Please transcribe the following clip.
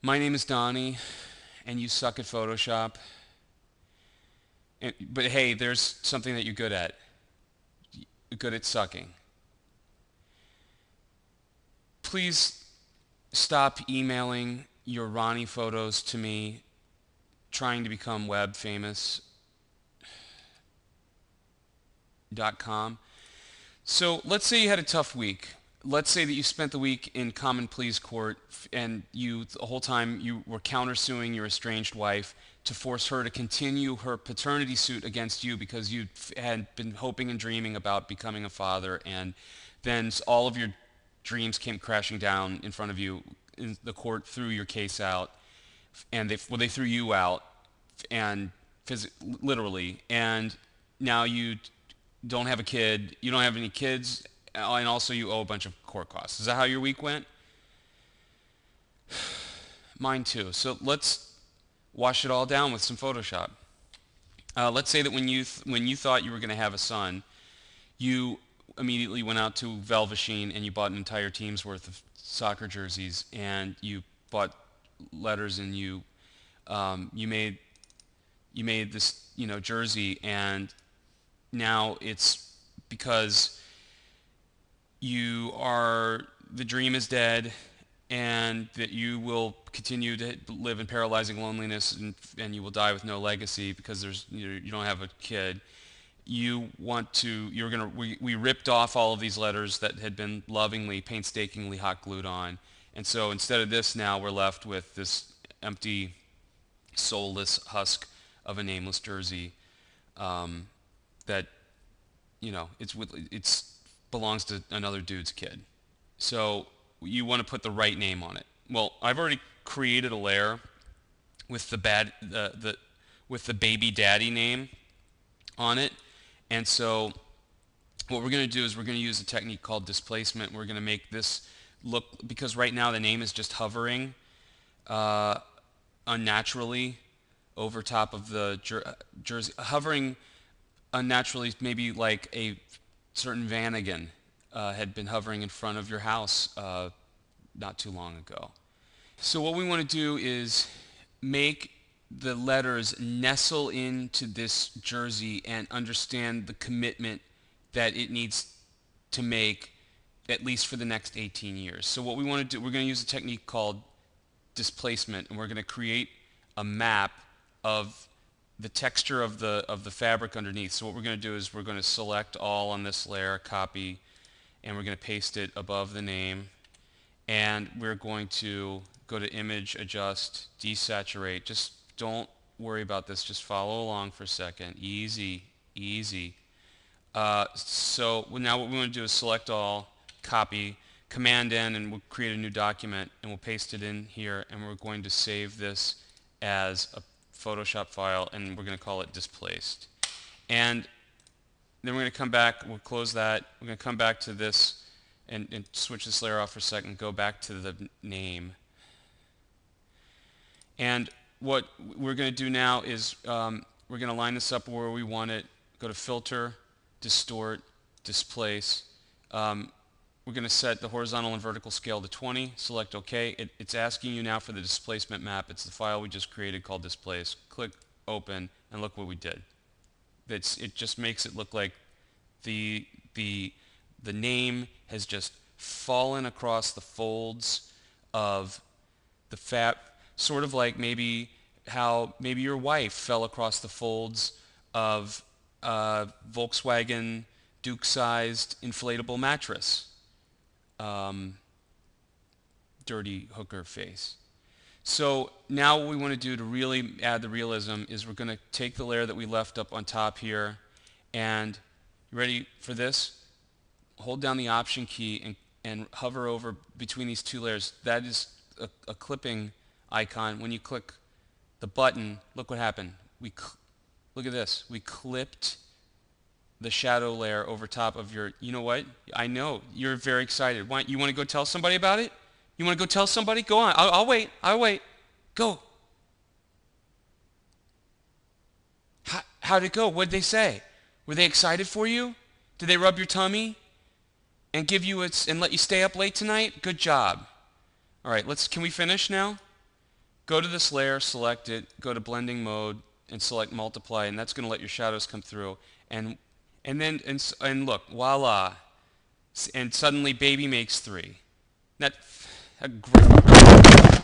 My name is Donnie, and you suck at Photoshop. But hey, there's something that you're good at. You're good at sucking. Please stop emailing your Ronnie photos to me, trying to become web famous.com. So let's say you had a tough week. Let's say that you spent the week in common pleas court and you the whole time you were countersuing your estranged wife to force her to continue her paternity suit against you because you had been hoping and dreaming about becoming a father, and then all of your dreams came crashing down in front of you. In the court threw your case out, and they threw you out, and literally, and now you don't have a kid, you don't have any kids, and also you owe a bunch of court costs. Is that how your week went? Mine too. So let's wash it all down with some Photoshop. Let's say that when you thought you were going to have a son, you immediately went out to Velveteen and you bought an entire team's worth of soccer jerseys, and you bought letters, and you made this jersey, and now it's because the dream is dead, and that you will continue to live in paralyzing loneliness, and you will die with no legacy because you don't have a kid. We ripped off all of these letters that had been lovingly, painstakingly hot glued on, and so instead of this, now we're left with this empty, soulless husk of a nameless jersey, that it's belongs to another dude's kid. So you want to put the right name on it. Well, I've already created a layer with with the baby daddy name on it, and so what we're going to do is we're going to use a technique called displacement. We're going to make this look, because right now the name is just hovering uh, unnaturally over top of the jersey, hovering unnaturally, maybe like a certain Vanagon had been hovering in front of your house not too long ago. So what we want to do is make the letters nestle into this jersey and understand the commitment that it needs to make, at least for the next 18 years. So what we want to do, we're going to use a technique called displacement, and we're going to create a map of the texture of the fabric underneath. So what we're going to do is we're going to select all on this layer, copy, and we're going to paste it above the name, and we're going to go to image, adjust, desaturate. Just don't worry about this, just follow along for a second. Easy, easy. So now what we want to do is select all, copy, Command N, and we'll create a new document, and we'll paste it in here, and we're going to save this as a Photoshop file, and we're going to call it displaced. And then we're going to come back, we'll close that, we're going to come back to this and switch this layer off for a second, go back to the name. And what we're going to do now is we're going to line this up where we want it, go to Filter, Distort, Displace. We're going to set the horizontal and vertical scale to 20, select OK. It's asking you now for the displacement map. It's the file we just created called Displace. Click Open, and look what we did. It just makes it look like the name has just fallen across the folds of the sort of like maybe your wife fell across the folds of a Volkswagen Duke-sized inflatable mattress. Dirty hooker face. So now what we want to do to really add the realism is we're going to take the layer that we left up on top here, and you ready for this? Hold down the Option key and hover over between these two layers. That is a clipping icon. When you click the button, look what happened. Look at this. We clipped the shadow layer over top of your, you know what? I know, you're very excited. You want to go tell somebody about it? You want to go tell somebody? Go on. I'll wait. I'll wait. Go. How'd it go? What'd they say? Were they excited for you? Did they rub your tummy and and let you stay up late tonight? Good job. All right, can we finish now? go to this layer, select it, go to blending mode, and select multiply, and that's going to let your shadows come through. And look, voila, and suddenly baby makes 3. That a great.